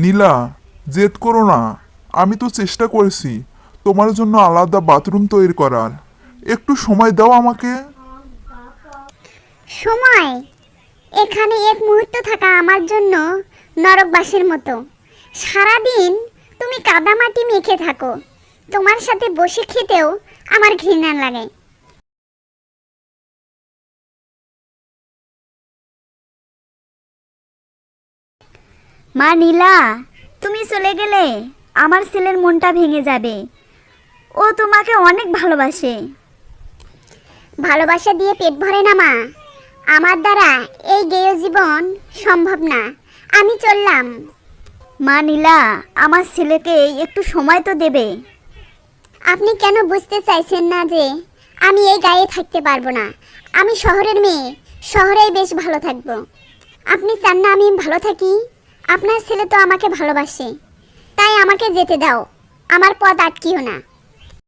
নীলা, জেদ করো না। আমি তো চেষ্টা করেছি তোমার জন্য আলাদা বাথরুম তৈরি করার। একটু সময় দাও আমাকে। সময়? এখানে এক মুহূর্ত থাকা আমার জন্য নরকবাসের মতো। সারাদিন তুমি কাদামাটি মেখে থাকো, তোমার সাথে বসে খেতেও আমার ঘৃণা লাগে। মা নীলা, তুমি চলে গেলে আমার ছেলের মনটা ভেঙে যাবে। ও তোমাকে অনেক ভালোবাসে। ভালোবাসা দিয়ে পেট ভরে না মা, আমার দ্বারা এই গেয় জীবন সম্ভব না। আমি চললাম। মা নীলা, আমার ছেলেকে একটু সময় তো দেবে। আপনি কেন বুঝতে চাইছেন না যে আমি এই গায়ে থাকতে পারবো না? আমি শহরের মেয়ে, শহরেই বেশ ভালো থাকবো। আপনি চান না আমি ভালো থাকি? আপনার ছেলে তো আমাকে ভালোবাসে, তাই আমাকে যেতে দাও, আমার পথ আটকিও না।